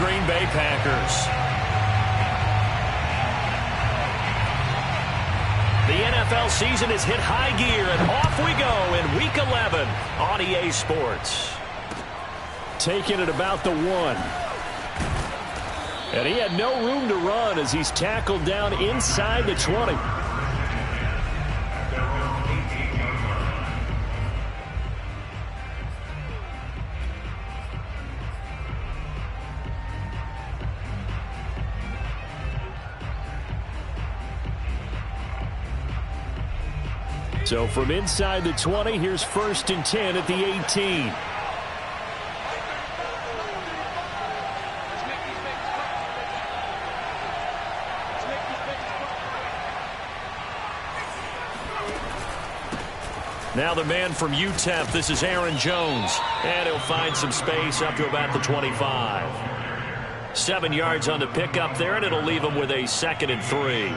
Green Bay Packers. The NFL season has hit high gear, and off we go in Week 11 on EA Sports. Taking it about the 1. And he had no room to run as he's tackled down inside the 20. So from inside the 20, here's 1st and 10 at the 18. Now the man from UTEP, this is Aaron Jones. And he'll find some space up to about the 25. 7 yards on the pickup there, and it'll leave him with a 2nd and 3.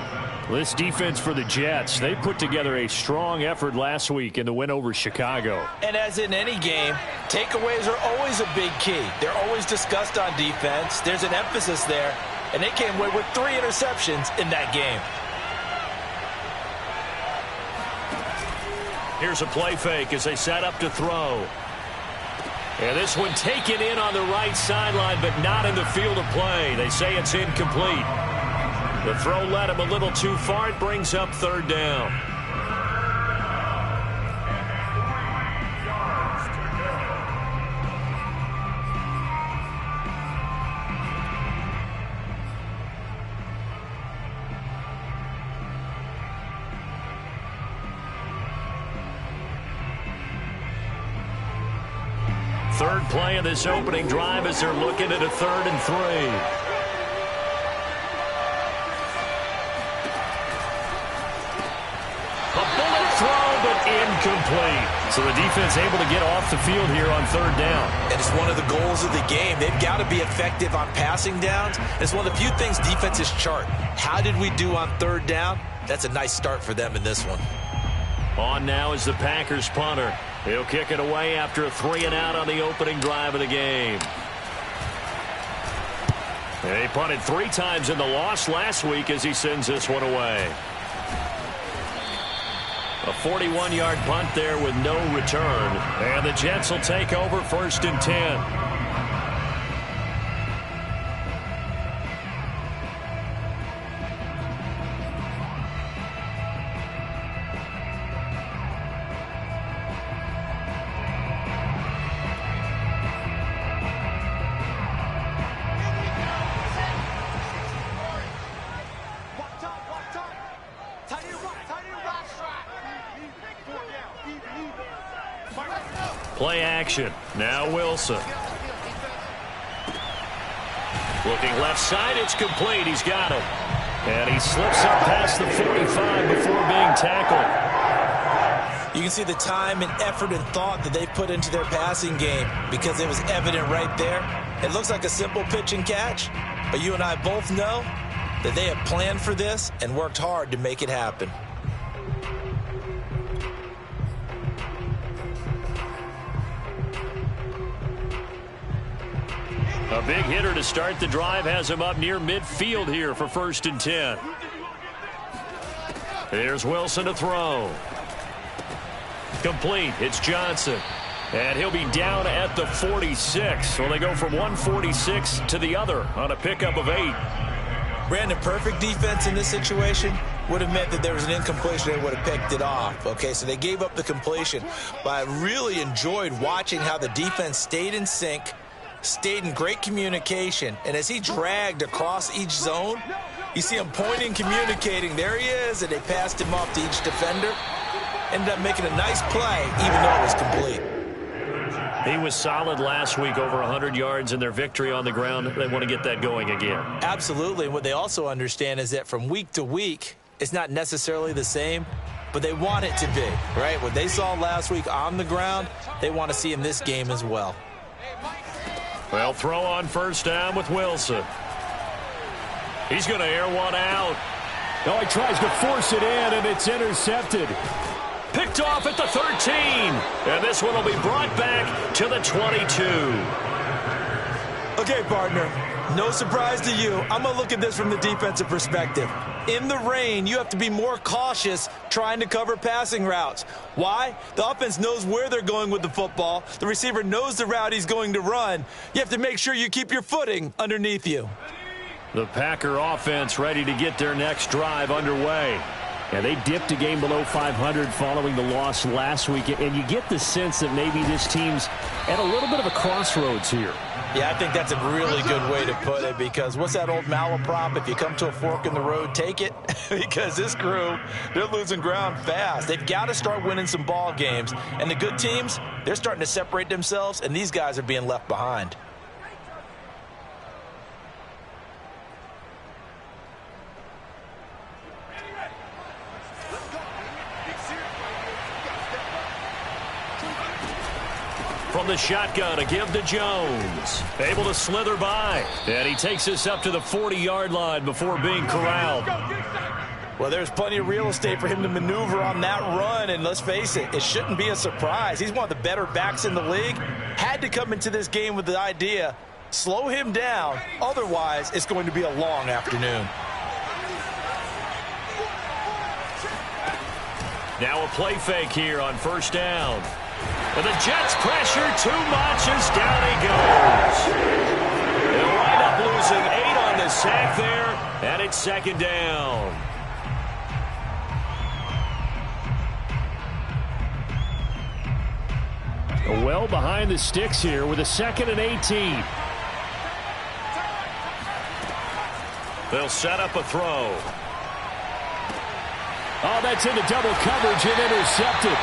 This defense for the Jets, they put together a strong effort last week in the win over Chicago. And as in any game, takeaways are always a big key. They're always discussed on defense. There's an emphasis there, and they came away with 3 interceptions in that game. Here's a play fake as they set up to throw. And this one taken in on the right sideline, but not in the field of play. They say it's incomplete. The throw led him a little too far. It brings up 3rd down. Third play of this opening drive as they're looking at a 3rd and 3. Incomplete. So the defense able to get off the field here on 3rd down. And it's one of the goals of the game. They've got to be effective on passing downs. It's one of the few things defenses chart. How did we do on 3rd down? That's a nice start for them in this one. On now is the Packers punter. He'll kick it away after a 3-and-out on the opening drive of the game. He punted 3 times in the loss last week as he sends this one away. A 41-yard punt there with no return. And the Jets will take over 1st and 10. Play action. Now Wilson. Looking left side. It's complete. He's got him. And he slips up past the 45 before being tackled. You can see the time and effort and thought that they put into their passing game because it was evident right there. It looks like a simple pitch and catch, but you and I both know that they have planned for this and worked hard to make it happen. A big hitter to start the drive has him up near midfield here for 1st and 10. Here's Wilson to throw. Complete. It's Johnson. And he'll be down at the 46. So they go from 146 to the other on a pickup of 8. Brandon, perfect defense in this situation would have meant that there was an incompletion. They would have picked it off. Okay, so they gave up the completion. But I really enjoyed watching how the defense stayed in sync, stayed in great communication, and as he dragged across each zone, you see him pointing, communicating. There he is, and they passed him off to each defender. Ended up making a nice play, even though it was complete. He was solid last week, over 100 yards in their victory on the ground. They want to get that going again. Absolutely, and what they also understand is that from week to week, it's not necessarily the same, but they want it to be, right? What they saw last week on the ground, they want to see in this game as well. Well, throw on 1st down with Wilson. He's going to air one out. Oh, he tries to force it in, and it's intercepted. Picked off at the 13. And this one will be brought back to the 22. Okay, partner. No surprise to you. I'm going to look at this from the defensive perspective. In the rain, you have to be more cautious trying to cover passing routes. Why? The offense knows where they're going with the football. The receiver knows the route he's going to run. You have to make sure you keep your footing underneath you. The Packer offense ready to get their next drive underway. Yeah, they dipped a game below 500 following the loss last week, and you get the sense that maybe this team's at a little bit of a crossroads here. Yeah, I think that's a really good way to put it, because what's that old malaprop? If you come to a fork in the road, take it. Because this crew, they're losing ground fast. They've got to start winning some ball games. And the good teams, they're starting to separate themselves, and these guys are being left behind. From the shotgun, a give to Jones. Able to slither by. And he takes this up to the 40-yard line before being corralled. Well, there's plenty of real estate for him to maneuver on that run. And let's face it, it shouldn't be a surprise. He's one of the better backs in the league. Had to come into this game with the idea, slow him down. Otherwise, it's going to be a long afternoon. Now a play fake here on first down. And the Jets pressure too much as down he goes. They'll wind up losing 8 on the sack there, and it's second down. Well behind the sticks here with a 2nd and 18. They'll set up a throw. Oh, that's into double coverage and intercepted.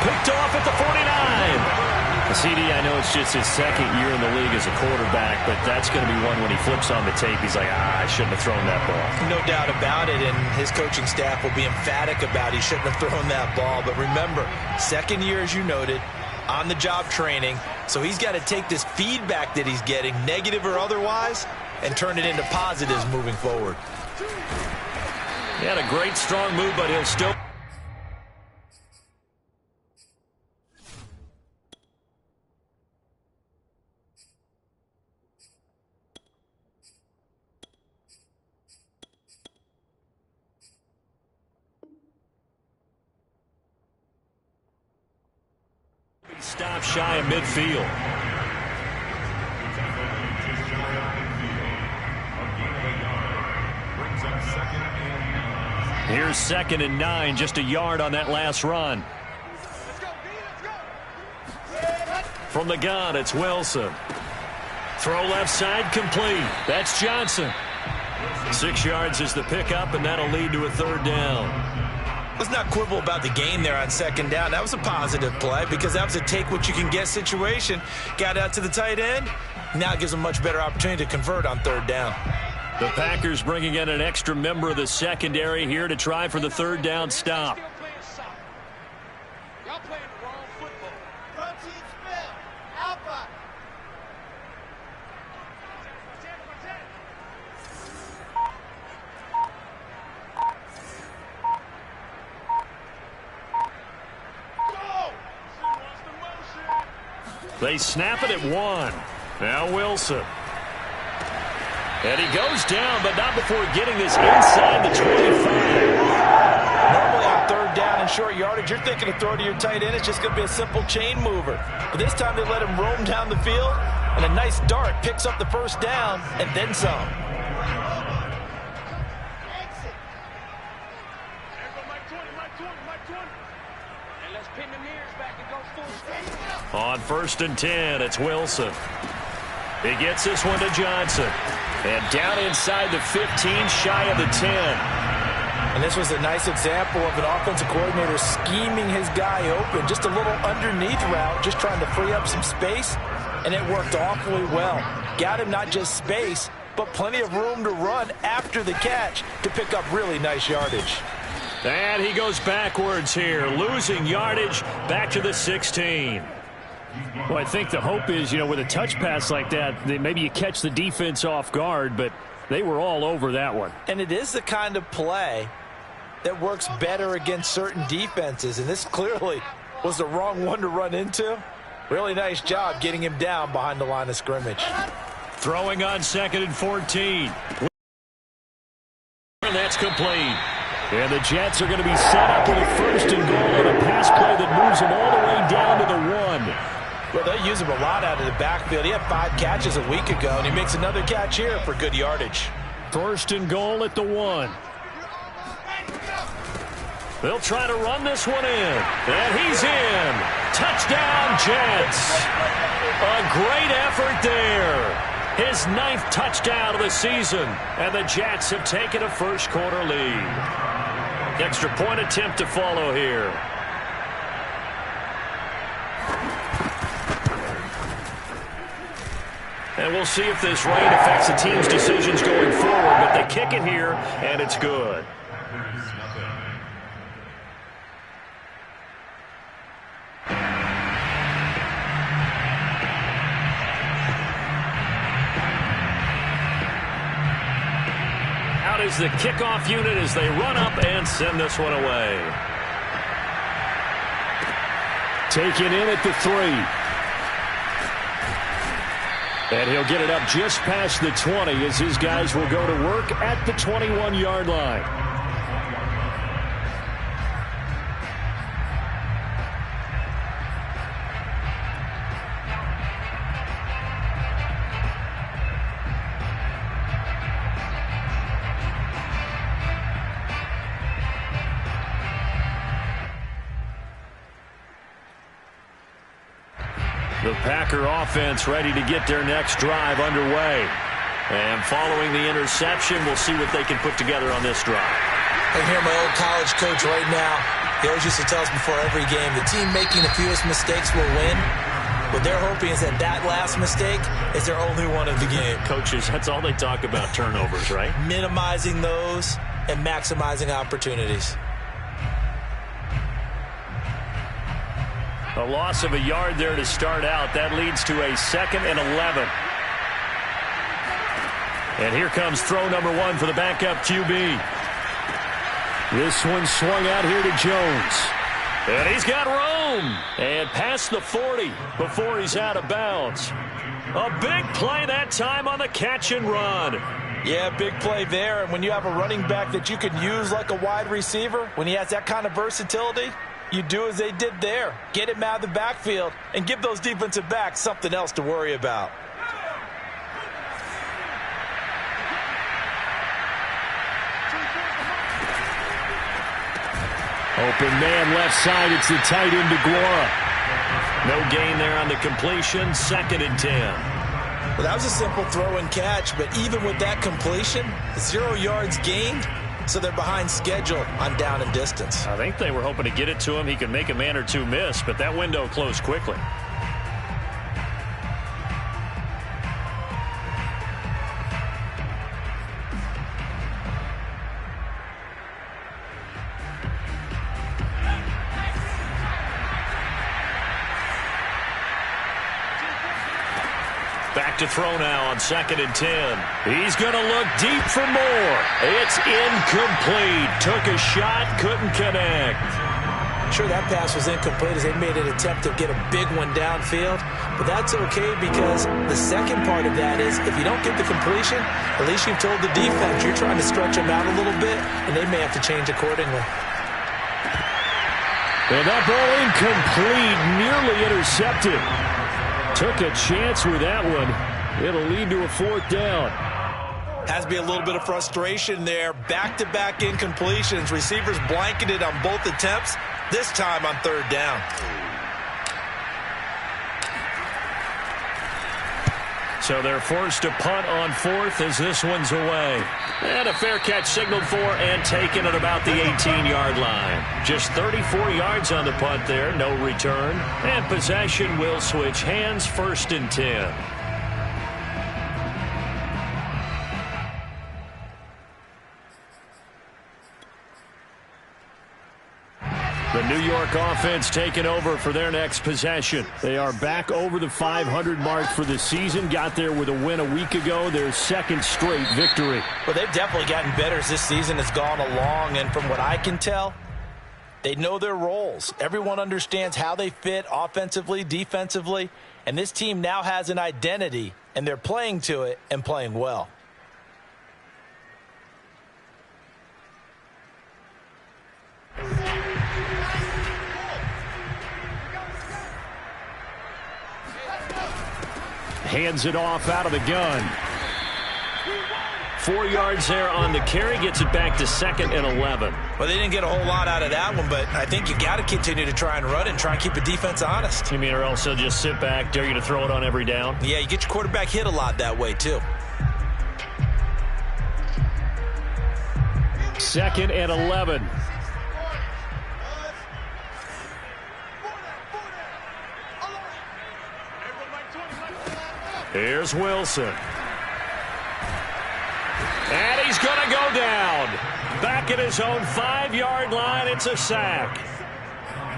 Picked off at the 49. CD, I know it's just his second year in the league as a quarterback, but that's going to be one when he flips on the tape, he's like, I shouldn't have thrown that ball. No doubt about it, and his coaching staff will be emphatic about he shouldn't have thrown that ball. But remember, second year, as you noted, on-the-job training, so he's got to take this feedback that he's getting, negative or otherwise, and turn it into positives moving forward. He had a great, strong move, but he'll still... Stop shy of midfield. Here's 2nd and 9, just a yard on that last run. From the gun, it's Wilson. Throw left side, complete. That's Johnson. 6 yards is the pickup, and that'll lead to a 3rd down. Let's not quibble about the gain there on 2nd down. That was a positive play because that was a take-what-you-can-get situation. Got out to the tight end. Now it gives them a much better opportunity to convert on 3rd down. The Packers bringing in an extra member of the secondary here to try for the 3rd down stop. Y'all playing the wrong football. Protein spell. Alpha. They snap it at 1. Now Wilson. And he goes down, but not before getting this inside the 25. Normally on 3rd down and short yardage, you're thinking of throw to your tight end. It's just going to be a simple chain mover. But this time they let him roam down the field, and a nice dart picks up the 1st down and then some. On 1st and 10, it's Wilson. He gets this one to Johnson. And down inside the 15, shy of the 10. And this was a nice example of an offensive coordinator scheming his guy open. Just a little underneath route, just trying to free up some space. And it worked awfully well. Got him not just space, but plenty of room to run after the catch to pick up really nice yardage. And he goes backwards here, losing yardage back to the 16. Well, I think the hope is, with a touch pass like that maybe you catch the defense off guard, but they were all over that one. And it is the kind of play that works better against certain defenses, and this clearly was the wrong one to run into. Really nice job getting him down behind the line of scrimmage. Throwing on 2nd and 14. And that's complete. And the Jets are going to be set up with a 1st and goal on a pass play that moves them all the way down to the 1. Well, they use him a lot out of the backfield. He had 5 catches a week ago, and he makes another catch here for good yardage. 1st and goal at the 1. They'll try to run this one in. And he's in. Touchdown, Jets. A great effort there. His 9th touchdown of the season. And the Jets have taken a first-quarter lead. Extra point attempt to follow here. And we'll see if this rain affects the team's decisions going forward. But they kick it here, and it's good. Out is the kickoff unit as they run up and send this one away. Taken in at the 3. And he'll get it up just past the 20 as his guys will go to work at the 21-yard line. The Packer offense ready to get their next drive underway. And following the interception, we'll see what they can put together on this drive. I hear my old college coach right now. He always used to tell us before every game, the team making the fewest mistakes will win. What they're hoping is that that last mistake is their only one of the game. Coaches, that's all they talk about, turnovers, right? Minimizing those and maximizing opportunities. A loss of a yard there to start out. That leads to a 2nd and 11. And here comes throw number 1 for the backup QB. This one swung out here to Jones. And he's got room. And past the 40 before he's out of bounds. A big play that time on the catch and run. Yeah, big play there. And when you have a running back that you can use like a wide receiver, when he has that kind of versatility, you do as they did there. Get him out of the backfield and give those defensive backs something else to worry about. Open man left side. It's the tight end DeGuara. No gain there on the completion. 2nd and 10. Well, that was a simple throw and catch, but even with that completion, 0 yards gained. So they're behind schedule on down and distance. I think they were hoping to get it to him. He could make a man or two miss, but that window closed quickly. Back to throw now on 2nd and 10. He's going to look deep for more. It's incomplete. Took a shot, couldn't connect. Sure, that pass was incomplete as they made an attempt to get a big one downfield. But that's okay because the second part of that is if you don't get the completion, at least you've told the defense you're trying to stretch them out a little bit, and they may have to change accordingly. And that ball incomplete, nearly intercepted. Took a chance with that one. It'll lead to a 4th down. Has to be a little bit of frustration there. Back-to-back incompletions. Receivers blanketed on both attempts, this time on 3rd down. So they're forced to punt on 4th as this one's away. And a fair catch signaled for and taken at about the 18-yard line. Just 34 yards on the punt there, no return. And possession will switch hands, 1st and 10. The New York offense taking over for their next possession. They are back over the 500 mark for the season. Got there with a win a week ago, their 2nd straight victory. Well, they've definitely gotten better as this season has gone along, and from what I can tell, they know their roles. Everyone understands how they fit offensively, defensively, and this team now has an identity and they're playing to it and playing well. Hands it off out of the gun. 4 yards there on the carry, gets it back to 2nd and 11. Well, they didn't get a whole lot out of that one, but I think you got to continue to try and run and try and keep the defense honest. You mean or else they'll just sit back, dare you to throw it on every down? Yeah, you get your quarterback hit a lot that way, too. 2nd and 11. Here's Wilson. And he's going to go down. Back at his own 5-yard line, it's a sack.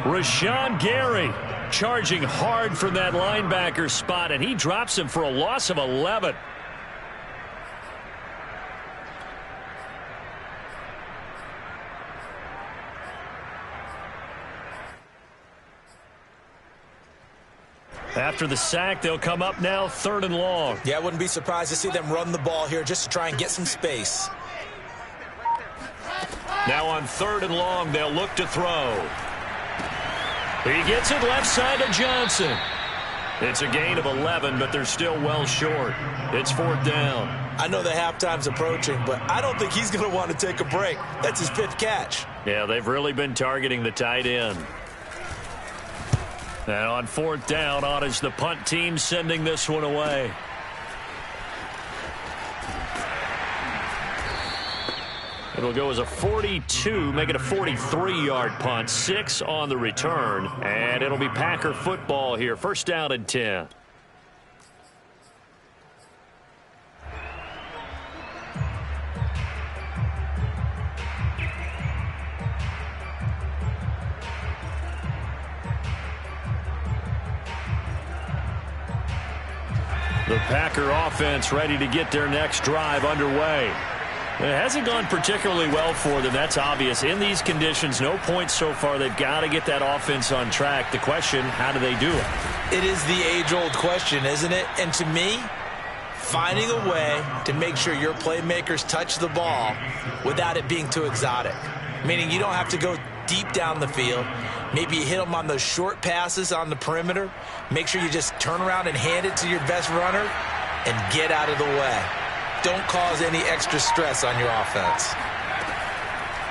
Rashawn Gary charging hard from that linebacker spot, and he drops him for a loss of 11. After the sack, they'll come up now 3rd and long. Yeah, I wouldn't be surprised to see them run the ball here just to try and get some space. Now on 3rd and long, they'll look to throw. He gets it left side to Johnson. It's a gain of 11, but they're still well short. It's 4th down. I know the halftime's approaching, but I don't think he's going to want to take a break. That's his 5th catch. Yeah, they've really been targeting the tight end. And on 4th down, on is the punt team sending this one away. It'll go as a 42, make it a 43-yard punt. 6 on the return, and it'll be Packer football here. 1st down and 10. The Packer offense ready to get their next drive underway. It hasn't gone particularly well for them. That's obvious. In these conditions, no points so far. They've got to get that offense on track. The question, how do they do it? It is the age-old question, isn't it? And to me, finding a way to make sure your playmakers touch the ball without it being too exotic. Meaning you don't have to go deep down the field. Maybe you hit them on those short passes on the perimeter. Make sure you just turn around and hand it to your best runner and get out of the way. Don't cause any extra stress on your offense.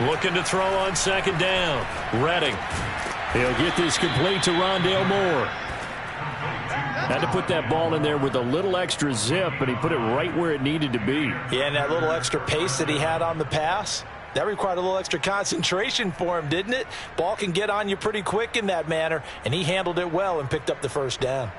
Looking to throw on 2nd down. Redding. He'll get this complete to Rondale Moore. Had to put that ball in there with a little extra zip, but he put it right where it needed to be. Yeah, and that little extra pace that he had on the pass, that required a little extra concentration for him, didn't it? Ball can get on you pretty quick in that manner, and he handled it well and picked up the 1st down.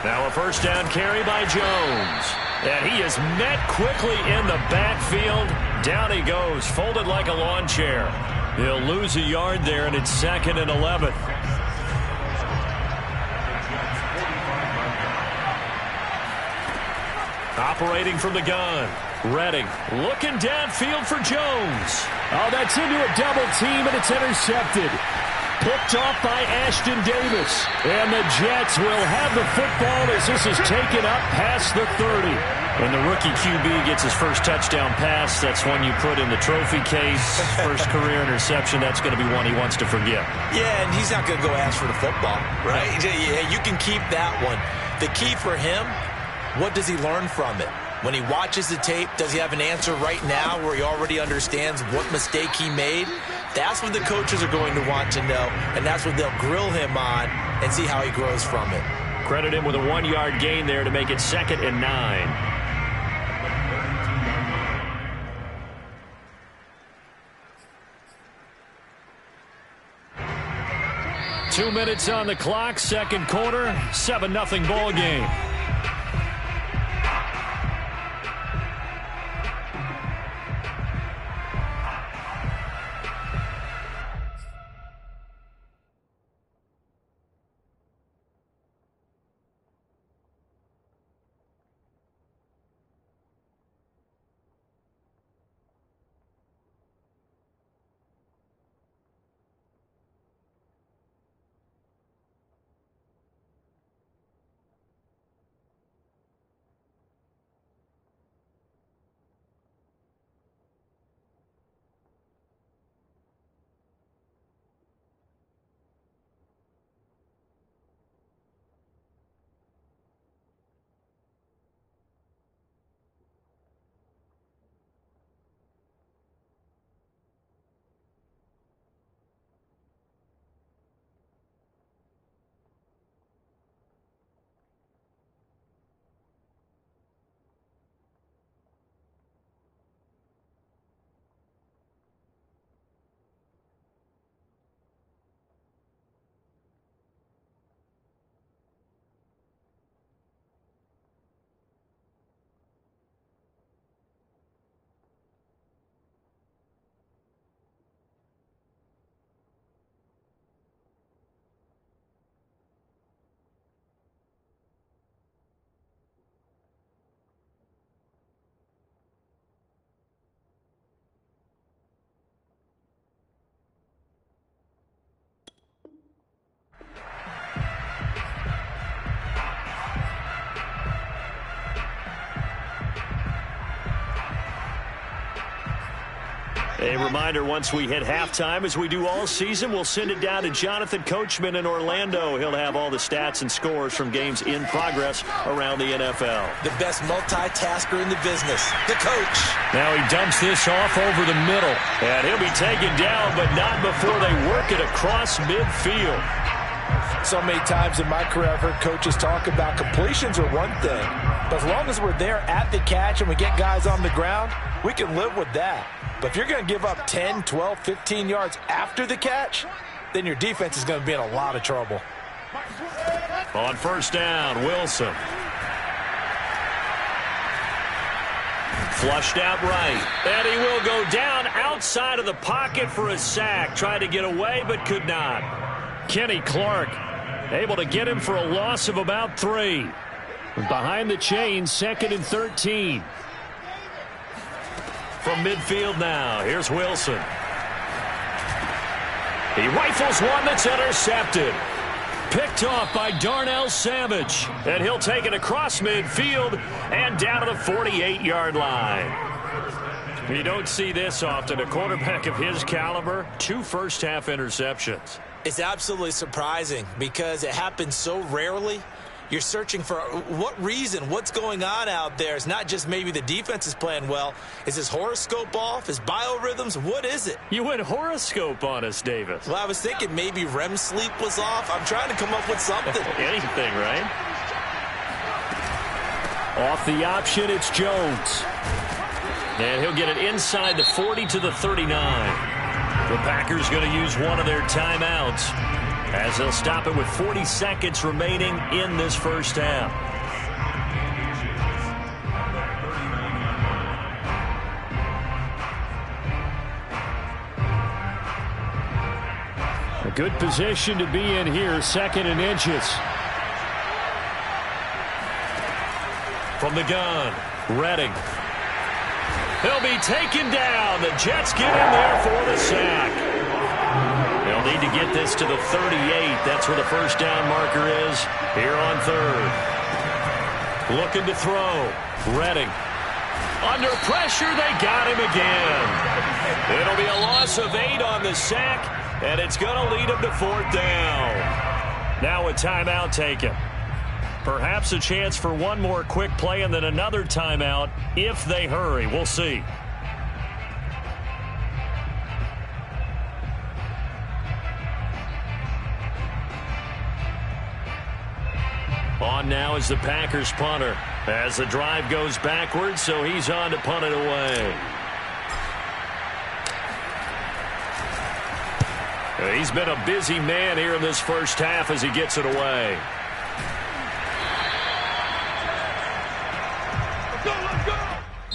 Now a 1st down carry by Jones. And he is met quickly in the backfield. Down he goes, folded like a lawn chair. He'll lose a yard there, and it's 2nd and 11. Operating from the gun. Redding looking downfield for Jones. Oh, that's into a double team, and it's intercepted. Picked off by Ashton Davis. And the Jets will have the football as this is taken up past the 30. And the rookie QB gets his first touchdown pass. That's one you put in the trophy case. First career interception. That's going to be one he wants to forget. Yeah, and he's not going to go ask for the football, right? Yeah, you can keep that one. The key for him, what does he learn from it? When he watches the tape, does he have an answer right now where he already understands what mistake he made? That's what the coaches are going to want to know, and that's what they'll grill him on and see how he grows from it. Credit him with a 1-yard gain there to make it 2nd and 9. Two minutes on the clock, 2nd quarter, 7-0 ball game. A reminder, once we hit halftime, as we do all season, we'll send it down to Jonathan Coachman in Orlando. He'll have all the stats and scores from games in progress around the NFL. The best multitasker in the business, the coach. Now he dumps this off over the middle. And he'll be taken down, but not before they work it across midfield. So many times in my career, I've heard coaches talk about completions are one thing. But as long as we're there at the catch and we get guys on the ground, we can live with that. But if you're going to give up 10, 12, 15 yards after the catch, then your defense is going to be in a lot of trouble. On first down, Wilson. Flushed out right. And he will go down outside of the pocket for a sack. Tried to get away, but could not. Kenny Clark able to get him for a loss of about 3. Behind the chains, 2nd and 13. From midfield now, here's Wilson. He rifles one that's intercepted. Picked off by Darnell Savage. And he'll take it across midfield and down to the 48-yard line. You don't see this often. A quarterback of his caliber, 2 first-half interceptions. It's absolutely surprising because it happens so rarely. You're searching for what reason, what's going on out there. It's not just maybe the defense is playing well. Is his horoscope off? His biorhythms? What is it? You went horoscope on us, Davis. Well, I was thinking maybe REM sleep was off. I'm trying to come up with something. Anything, right? Off the option, it's Jones. And he'll get it inside the 40 to the 39. The Packers going to use one of their timeouts, as they'll stop it with 40 seconds remaining in this first half. A good position to be in here, 2nd and inches. From the gun, Redding. He'll be taken down. The Jets get in there for the sack. They'll need to get this to the 38. That's where the first down marker is here on 3rd. Looking to throw. Redding. Under pressure, they got him again. It'll be a loss of 8 on the sack, and it's going to lead him to 4th down. Now a timeout taken. Perhaps a chance for one more quick play and then another timeout if they hurry. We'll see. On now is the Packers punter as the drive goes backwards, so he's on to punt it away. He's been a busy man here in this first half as he gets it away.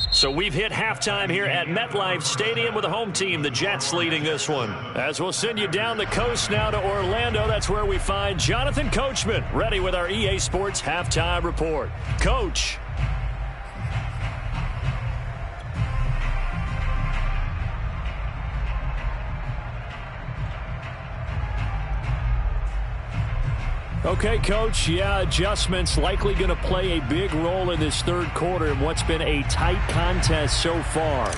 So we've hit halftime here at MetLife Stadium with the home team, the Jets, leading this one. As we'll send you down the coast now to Orlando, that's where we find Jonathan Coachman, ready with our EA Sports halftime report. Coach. Okay, Coach, yeah, adjustments likely going to play a big role in this third quarter in what's been a tight contest so far.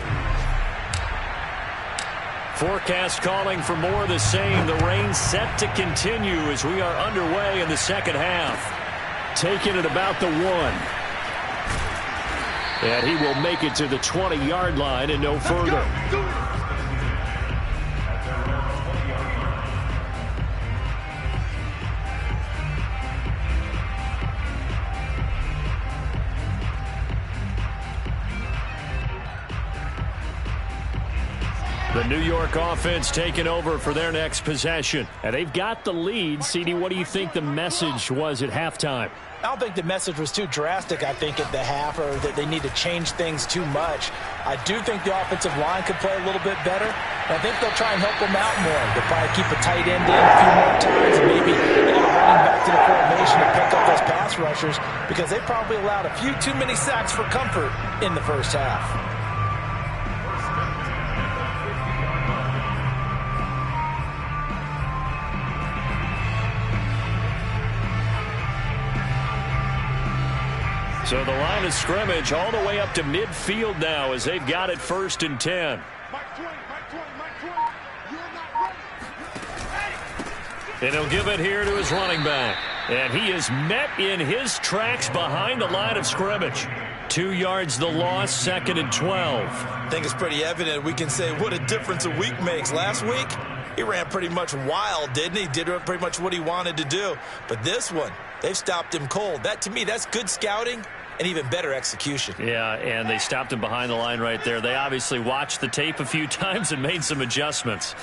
Forecast calling for more of the same. The rain set to continue as we are underway in the second half. Taking it about the 1. And he will make it to the 20-yard line and no further. The New York offense taking over for their next possession. And they've got the lead. CD, what do you think the message was at halftime? I don't think the message was too drastic, I think, at the half, or that they need to change things too much. I do think the offensive line could play a little bit better. And I think they'll try and help them out more. They'll probably keep a tight end in a few more times and maybe get a running back to the formation to pick up those pass rushers, because they probably allowed a few too many sacks for comfort in the first half. So the line of scrimmage all the way up to midfield now as they've got it 1st and 10. And he'll give it here to his running back. And he is met in his tracks behind the line of scrimmage. 2 yards the loss, 2nd and 12. I think it's pretty evident we can say what a difference a week makes. Last week, he ran pretty much wild, didn't he? Did pretty much what he wanted to do. But this one, they've stopped him cold. That, to me, that's good scouting and even better execution. Yeah, and they stopped him behind the line right there. They obviously watched the tape a few times and made some adjustments.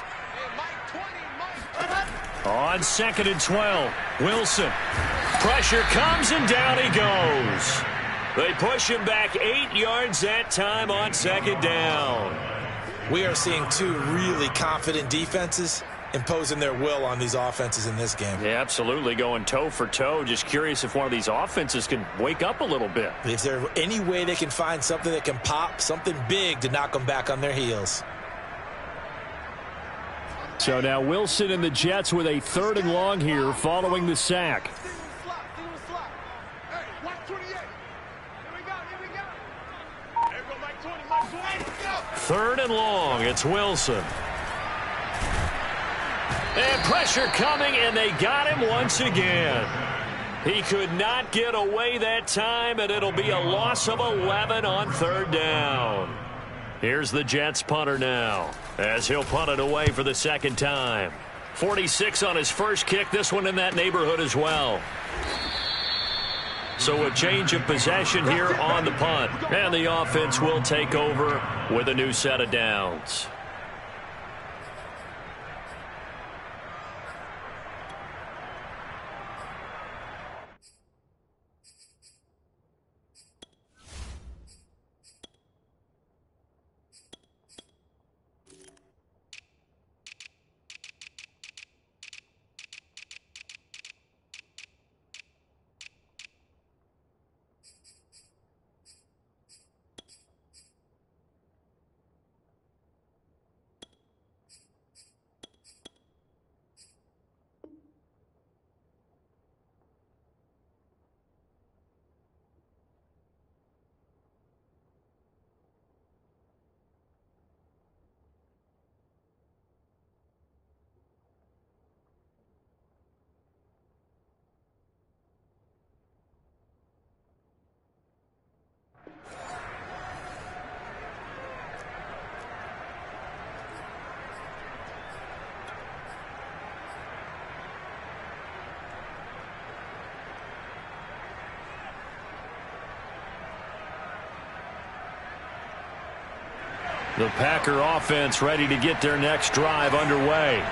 On 2nd and 12, Wilson. Pressure comes and down he goes. They push him back 8 yards that time on 2nd down. We are seeing two really confident defenses imposing their will on these offenses in this game. Yeah, absolutely, going toe for toe. Just curious if one of these offenses can wake up a little bit. Is there any way they can find something that can pop, something big to knock them back on their heels? So now Wilson and the Jets with a 3rd and long here following the sack. 3rd and long. It's Wilson. And pressure coming, and they got him once again. He could not get away that time, and it'll be a loss of 11 on 3rd down. Here's the Jets punter now, as he'll punt it away for the 2nd time. 46 on his first kick, this one in that neighborhood as well. So a change of possession here on the punt. And the offense will take over with a new set of downs. The Packer offense ready to get their next drive underway.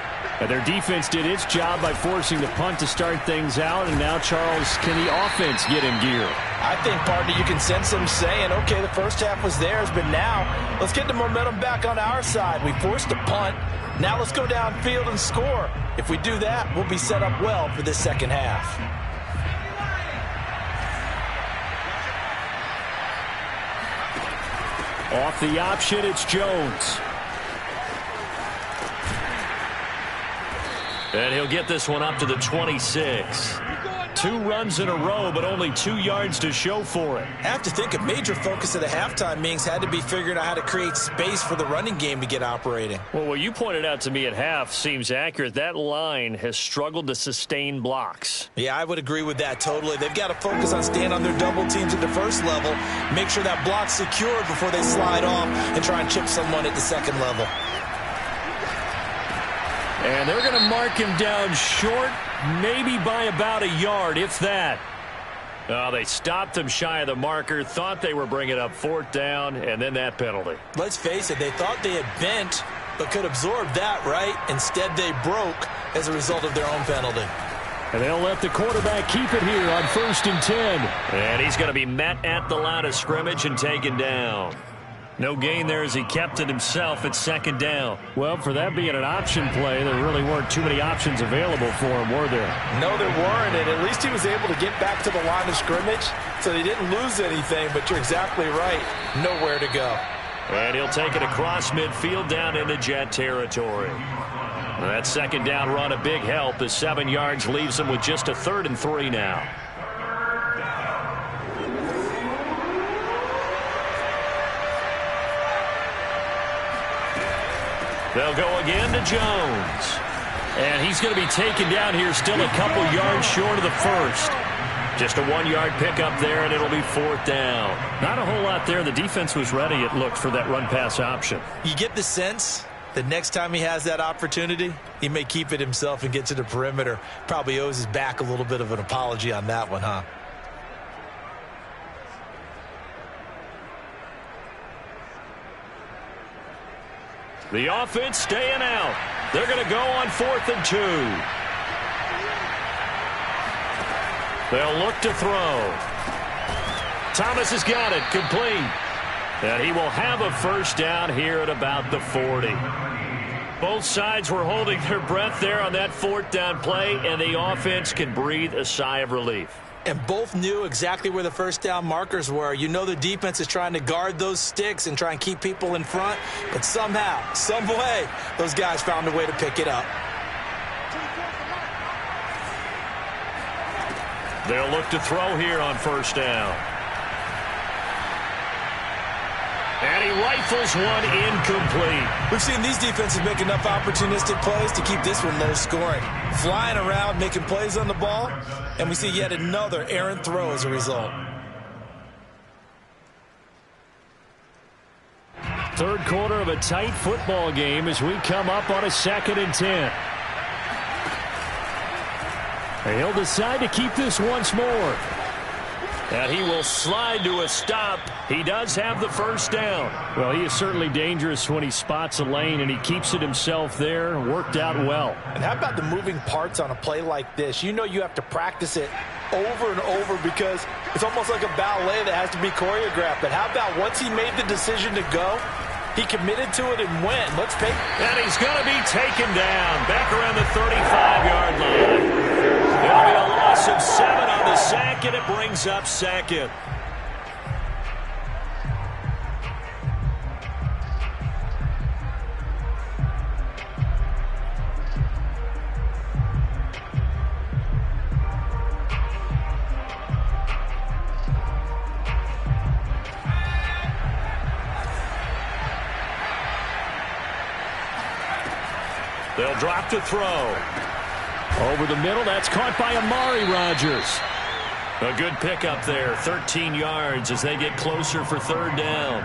And their defense did its job by forcing the punt to start things out. And now, Charles, can the offense get in gear? I think, partner, you can sense them saying, okay, the first half was theirs, but now let's get the momentum back on our side. We forced a punt. Now let's go downfield and score. If we do that, we'll be set up well for this second half. Off the option, it's Jones. And he'll get this one up to the 26. 2 runs in a row, but only 2 yards to show for it. I have to think a major focus of the halftime meetings had to be figuring out how to create space for the running game to get operating. Well, what you pointed out to me at half seems accurate. That line has struggled to sustain blocks. Yeah, I would agree with that totally. They've got to focus on staying on their double teams at the first level, make sure that block's secured before they slide off and try and chip someone at the second level. And they're going to mark him down short, maybe by about a yard, if that. Oh, they stopped him shy of the marker, thought they were bringing up 4th down, and then that penalty. Let's face it, they thought they had bent, but could absorb that, right? Instead, they broke as a result of their own penalty. And they'll let the quarterback keep it here on 1st and 10. And he's going to be met at the line of scrimmage and taken down. No gain there as he kept it himself at 2nd down. Well, for that being an option play, there really weren't too many options available for him, were there? No, there weren't, and at least he was able to get back to the line of scrimmage, so he didn't lose anything, but you're exactly right. Nowhere to go. And he'll take it across midfield down into Jet territory. That 2nd down run a big help. The 7 yards leaves him with just a 3rd and 3 now. They'll go again to Jones. And he's going to be taken down here, still a couple yards short of the first. Just a 1-yard pickup there, and it'll be 4th down. Not a whole lot there. The defense was ready, it looked, for that run-pass option. You get the sense that next time he has that opportunity, he may keep it himself and get to the perimeter. Probably owes his back a little bit of an apology on that one, huh? The offense staying out. They're going to go on 4th and 2. They'll look to throw. Thomas has got it, complete. And he will have a first down here at about the 40. Both sides were holding their breath there on that 4th down play, and the offense can breathe a sigh of relief. And both knew exactly where the first down markers were. You know the defense is trying to guard those sticks and try and keep people in front, but somehow, some way, those guys found a way to pick it up. They'll look to throw here on first down. And he rifles one incomplete. We've seen these defenses make enough opportunistic plays to keep this one low scoring. Flying around, making plays on the ball, and we see yet another errant throw as a result. Third quarter of a tight football game as we come up on a 2nd and 10. He'll decide to keep this once more. And he will slide to a stop. He does have the first down. Well, he is certainly dangerous when he spots a lane, and he keeps it himself there. Worked out well. And how about the moving parts on a play like this? You know you have to practice it over and over because it's almost like a ballet that has to be choreographed. But how about once he made the decision to go, he committed to it and went. Let's take. And he's going to be taken down back around the 35-yard line. There'll be a loss of 7 on the sack, and it brings up 2nd. They'll drop to throw. Over the middle, that's caught by Amari Rodgers. A good pickup there, 13 yards as they get closer for 3rd down.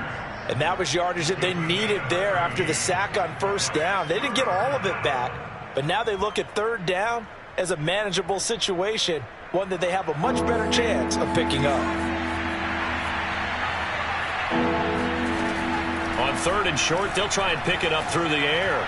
And that was yardage that they needed there after the sack on first down. They didn't get all of it back, but now they look at 3rd down as a manageable situation, one that they have a much better chance of picking up. On 3rd and short, they'll try and pick it up through the air.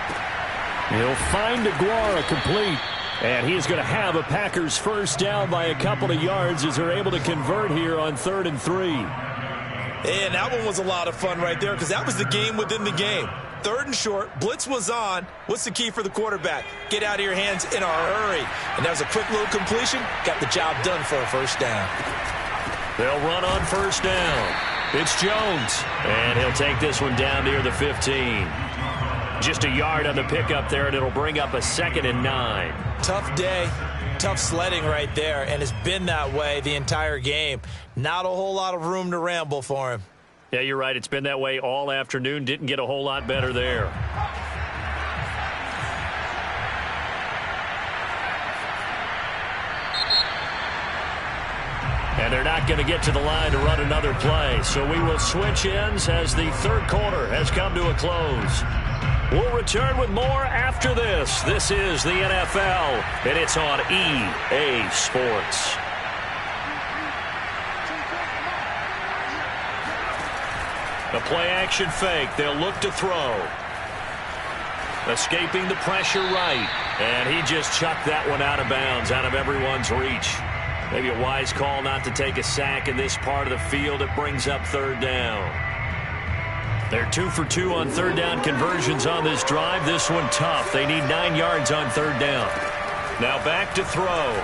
He'll find Aguara complete. And he is going to have a Packers first down by a couple of yards as they're able to convert here on 3rd and 3. And that one was a lot of fun right there because that was the game within the game. 3rd and short, blitz was on. What's the key for the quarterback? Get out of your hands in a hurry. And that was a quick little completion. Got the job done for a first down. They'll run on first down. It's Jones. And he'll take this one down near the 15. Just a yard on the pickup there, and it'll bring up a 2nd and 9. Tough day, tough sledding right there, and it's been that way the entire game. Not a whole lot of room to ramble for him. Yeah, you're right. It's been that way all afternoon. Didn't get a whole lot better there. And they're not going to get to the line to run another play. So we will switch ends as the 3rd quarter has come to a close. We'll return with more after this. This is the NFL, and it's on EA Sports. The play-action fake. They'll look to throw. Escaping the pressure right. And he just chucked that one out of bounds, out of everyone's reach. Maybe a wise call not to take a sack in this part of the field. It brings up 3rd down. They're 2 for 2 on 3rd down conversions on this drive. This one tough. They need 9 yards on 3rd down. Now back to throw.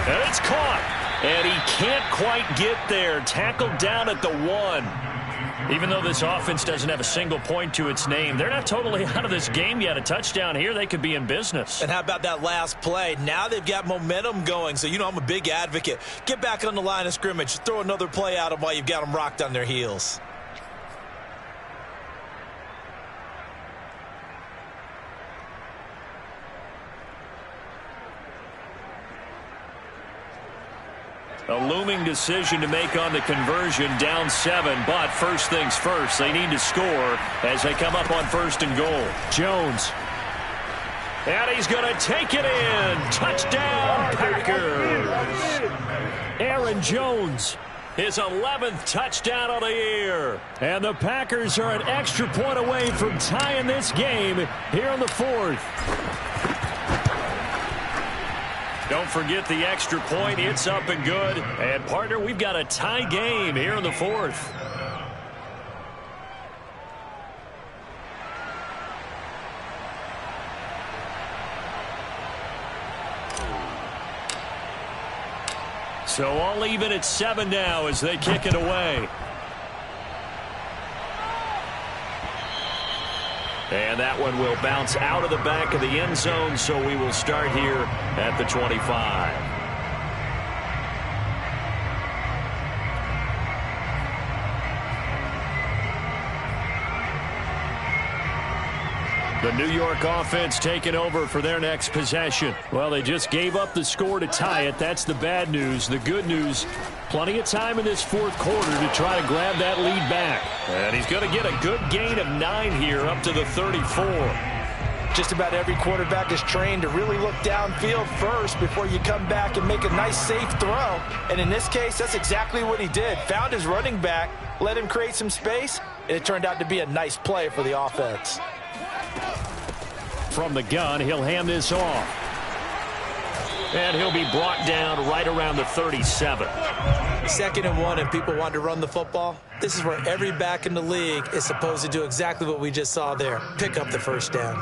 And it's caught. And he can't quite get there. Tackled down at the 1. Even though this offense doesn't have a single point to its name, they're not totally out of this game yet. A touchdown here, they could be in business. And how about that last play? Now they've got momentum going. So, you know, I'm a big advocate. Get back on the line of scrimmage. Throw another play at them while you've got them rocked on their heels. A looming decision to make on the conversion, down 7, but first things first, they need to score as they come up on 1st and goal. Jones. And he's going to take it in. Touchdown, Packers. Aaron Jones, his 11th touchdown of the year. And the Packers are an extra point away from tying this game here in the 4th. Don't forget the extra point. It's up and good. And, partner, we've got a tie game here in the 4th. So all even at 7 now as they kick it away. And that one will bounce out of the back of the end zone, so we will start here at the 25. The New York offense taking over for their next possession. Well, they just gave up the score to tie it. That's the bad news. The good news, plenty of time in this 4th quarter to try to grab that lead back. And he's going to get a good gain of 9 here up to the 34. Just about every quarterback is trained to really look downfield first before you come back and make a nice, safe throw. And in this case, that's exactly what he did. Found his running back, let him create some space, and it turned out to be a nice play for the offense. From the gun, he'll hand this off. And he'll be brought down right around the 37. 2nd and 1, and people want to run the football. This is where every back in the league is supposed to do exactly what we just saw there. Pick up the first down.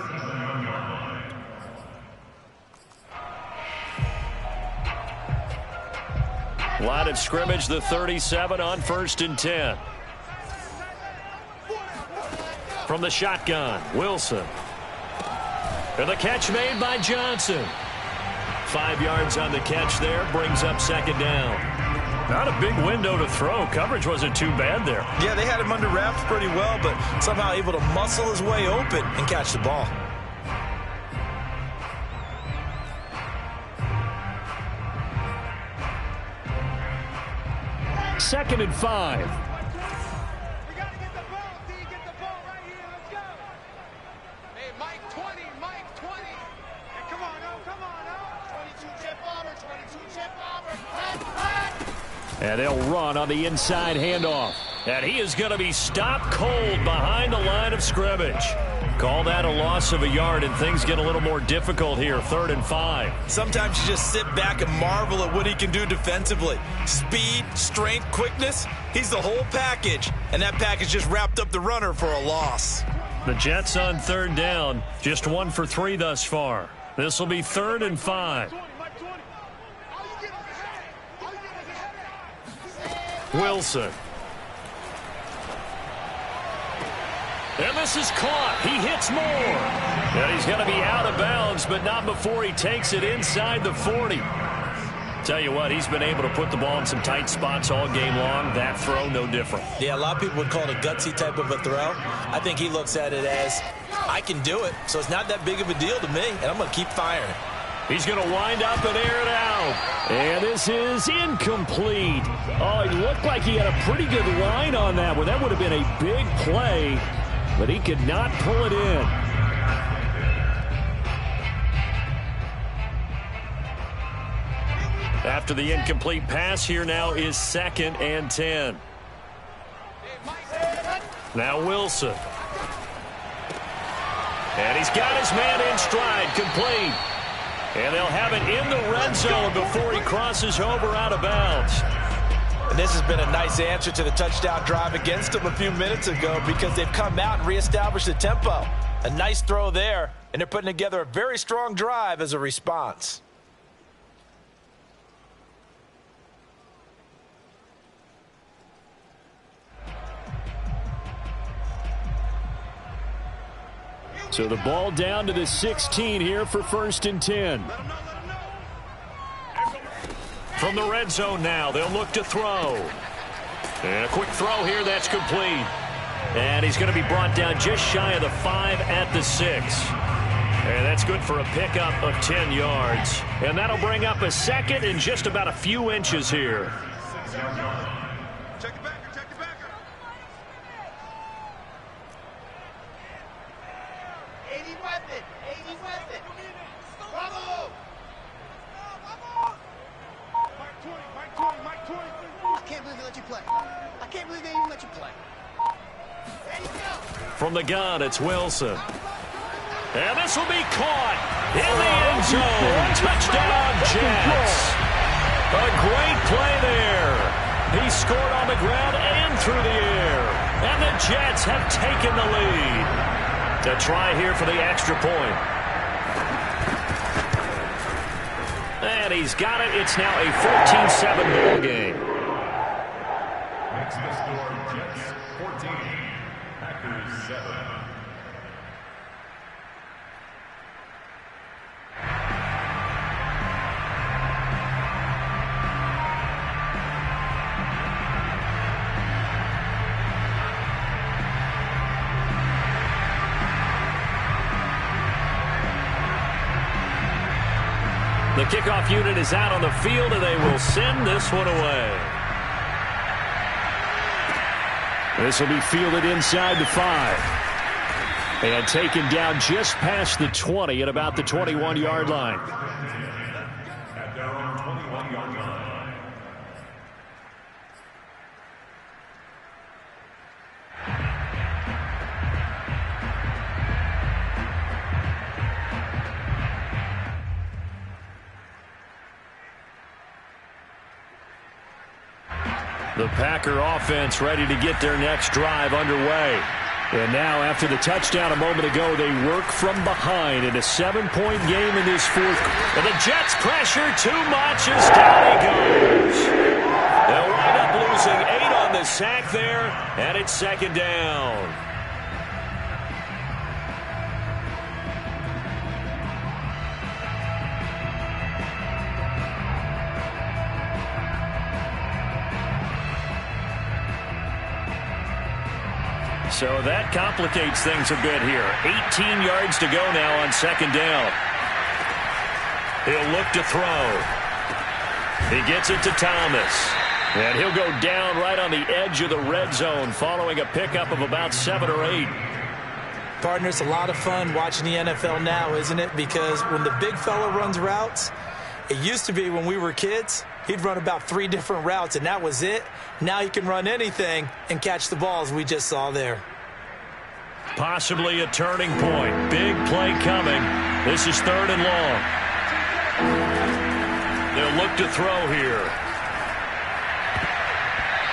Line of scrimmage, the 37 on 1st and 10. From the shotgun, Wilson. And the catch made by Johnson. 5 yards on the catch there, brings up 2nd down. Not a big window to throw. Coverage wasn't too bad there. Yeah, they had him under wraps pretty well, but somehow able to muscle his way open and catch the ball. Second and 5. And they'll run on the inside handoff. And he is going to be stopped cold behind the line of scrimmage. Call that a loss of a yard, and things get a little more difficult here. 3rd and 5. Sometimes you just sit back and marvel at what he can do defensively. Speed, strength, quickness. He's the whole package. And that package just wrapped up the runner for a loss. The Jets on 3rd down. Just 1 for 3 thus far. This will be 3rd and 5. Wilson. And this is caught. He hits more. And he's going to be out of bounds, but not before he takes it inside the 40. Tell you what, he's been able to put the ball in some tight spots all game long. That throw, no different. Yeah, a lot of people would call it a gutsy type of a throw. I think he looks at it as, I can do it, so it's not that big of a deal to me, and I'm going to keep firing. He's going to wind up and air it out. And this is incomplete. Oh, it looked like he had a pretty good line on that one. That would have been a big play, but he could not pull it in. After the incomplete pass, here now is 2nd and 10. Now Wilson. And he's got his man in stride, complete. And they'll have it in the red zone before he crosses over out of bounds. And this has been a nice answer to the touchdown drive against them a few minutes ago because they've come out and reestablished the tempo. A nice throw there, and they're putting together a very strong drive as a response. So the ball down to the 16 here for 1st and 10. From the red zone now, they'll look to throw. And a quick throw here, that's complete. And he's going to be brought down just shy of the 5 at the 6. And that's good for a pickup of 10 yards. And that'll bring up a second and just about a few inches here. Check it back. Check it back. 80 weapon. 80 weapon. Bravo. Mike 20. I can't believe they let you play. I can't believe they even let you play. There you go. From the gun, it's Wilson. And this will be caught in the end zone. Touchdown, Jets. A great play there. He scored on the ground and through the air. And the Jets have taken the lead. To try here for the extra point. And he's got it. It's now a 14-7 ball game. Makes the score Jets 14, Packers 7. The kickoff unit is out on the field, and they will send this one away. This will be fielded inside the 5. And taken down just past the 20 at about the 21-yard line. At their own 21-yard line. The Packer offense ready to get their next drive underway. And now, after the touchdown a moment ago, they work from behind in a 7-point game in this fourth. And the Jets pressure too much as down he goes. They'll wind up losing 8 on the sack there, and it's second down. So that complicates things a bit here. 18 yards to go now on second down. He'll look to throw. He gets it to Thomas. And he'll go down right on the edge of the red zone following a pickup of about 7 or 8. Partner, it's a lot of fun watching the NFL now, isn't it? Because when the big fella runs routes, it used to be when we were kids, he'd run about 3 different routes, and that was it. Now he can run anything and catch the balls we just saw there. Possibly a turning point. Big play coming. This is 3rd and long. They'll look to throw here.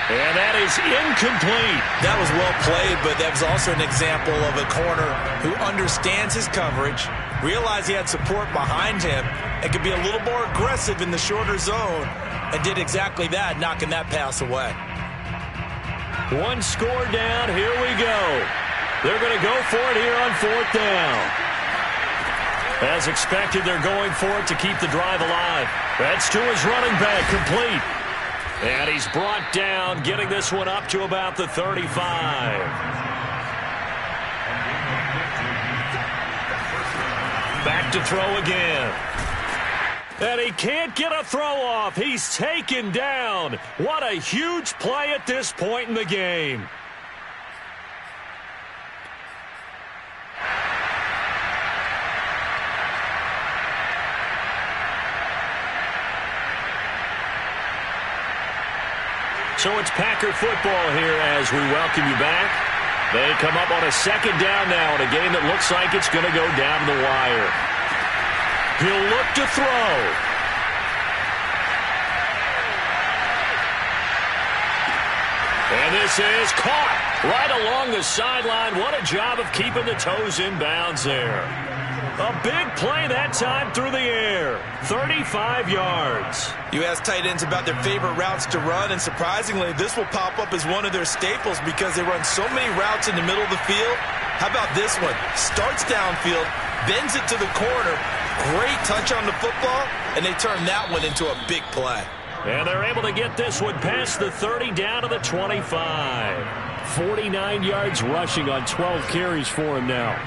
And that is incomplete. That was well played, but that was also an example of a corner who understands his coverage, realized he had support behind him, and could be a little more aggressive in the shorter zone, and did exactly that, knocking that pass away. 1 score down. Here we go. They're going to go for it here on 4th down. As expected, they're going for it to keep the drive alive. That's to his running back, complete. And he's brought down, getting this one up to about the 35. Back to throw again. And he can't get a throw off. He's taken down. What a huge play at this point in the game. So it's Packer football here as we welcome you back. They come up on a second down now in a game that looks like it's going to go down the wire. He'll look to throw. And this is caught right along the sideline. What a job of keeping the toes in bounds there. A big play that time through the air. 35 yards. You ask tight ends about their favorite routes to run, and surprisingly, this will pop up as one of their staples because they run so many routes in the middle of the field. How about this one? Starts downfield, bends it to the corner, great touch on the football, and they turn that one into a big play. And they're able to get this one past the 30 down to the 25. 49 yards rushing on 12 carries for him now.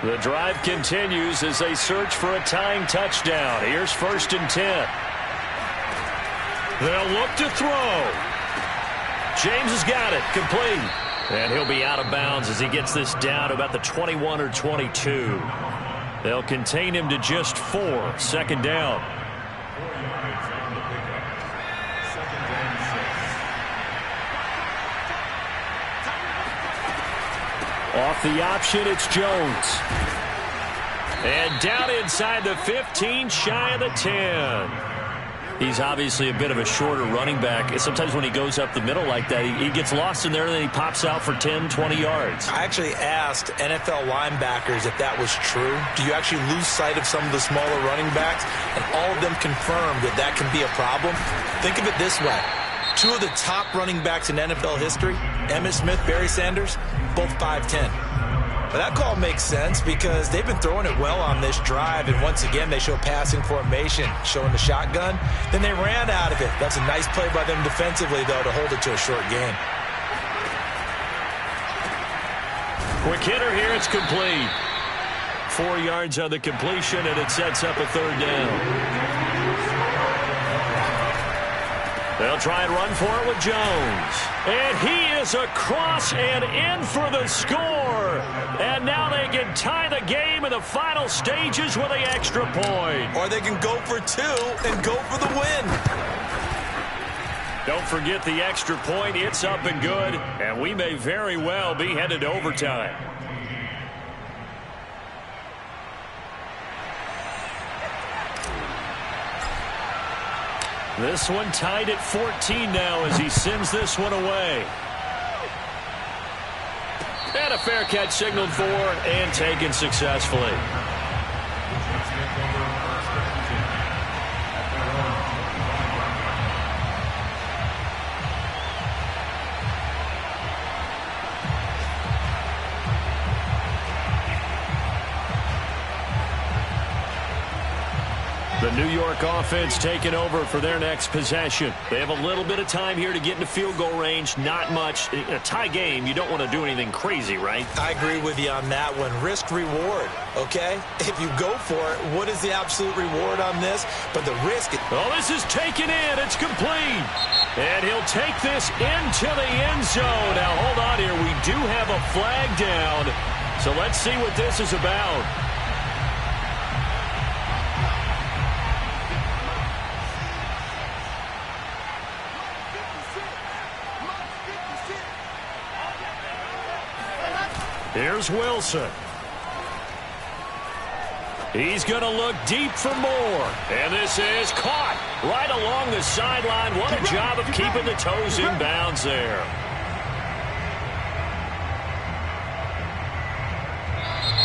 The drive continues as they search for a tying touchdown. Here's 1st and 10. They'll look to throw. James has got it. Complete. And he'll be out of bounds as he gets this down to about the 21 or 22. They'll contain him to just 4. 2nd down. Off the option, it's Jones. And down inside the 15, shy of the 10. He's obviously a bit of a shorter running back. Sometimes when he goes up the middle like that, he gets lost in there, and then he pops out for 10, 20 yards. I actually asked NFL linebackers if that was true. Do you actually lose sight of some of the smaller running backs? And all of them confirmed that that can be a problem. Think of it this way. 2 of the top running backs in NFL history, Emmitt Smith, Barry Sanders, both 5'10". But that call makes sense because they've been throwing it well on this drive, and once again they show passing formation, showing the shotgun. Then they ran out of it. That's a nice play by them defensively, though, to hold it to a short gain. Quick hitter here, it's complete. 4 yards on the completion, and it sets up a 3rd down. They'll try and run for it with Jones. And he is across and in for the score. And now they can tie the game in the final stages with an extra point. Or they can go for 2 and go for the win. Don't forget the extra point. It's up and good. And we may very well be headed to overtime. This one tied at 14 now as he sends this one away. And a fair catch signaled for and taken successfully. The New York offense taking over for their next possession. They have a little bit of time here to get into field goal range. Not much. In a tie game, you don't want to do anything crazy, right? I agree with you on that one. Risk reward, okay? If you go for it, what is the absolute reward on this? But the risk... Oh, this is taken in. It's complete. And he'll take this into the end zone. Now, hold on here. We do have a flag down. So let's see what this is about. Here's Wilson. He's going to look deep for more. And this is caught right along the sideline. What a job of keeping the toes in bounds there.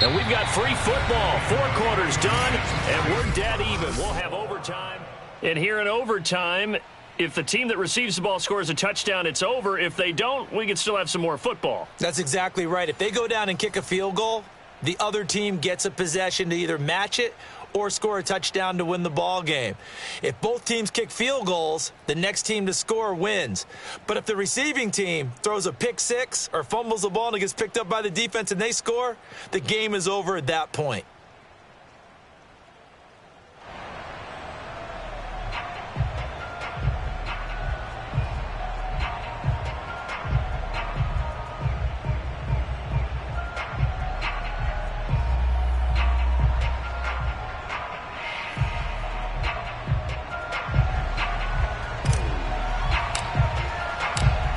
And we've got free football. 4 quarters done, and we're dead even. We'll have overtime. And here in overtime, if the team that receives the ball scores a touchdown, it's over. If they don't, we can still have some more football. That's exactly right. If they go down and kick a field goal, the other team gets a possession to either match it or score a touchdown to win the ball game. If both teams kick field goals, the next team to score wins. But if the receiving team throws a pick six or fumbles the ball and it gets picked up by the defense and they score, the game is over at that point.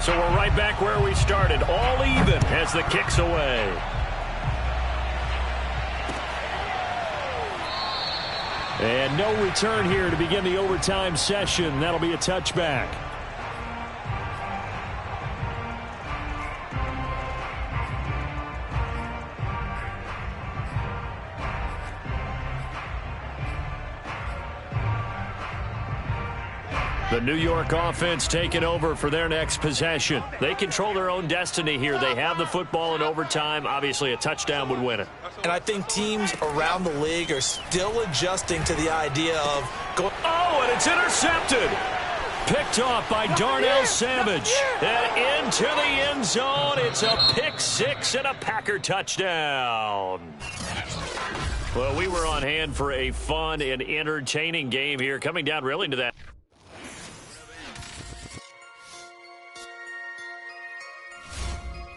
So we're right back where we started, all even as the kick's away. And no return here to begin the overtime session. That'll be a touchback. The New York offense taking over for their next possession. They control their own destiny here. They have the football in overtime. Obviously, a touchdown would win it. And I think teams around the league are still adjusting to the idea of going. Oh, and it's intercepted. Picked off by Darnell Savage. And into the end zone. It's a pick six and a Packer touchdown. Well, we were on hand for a fun and entertaining game here, coming down really to that.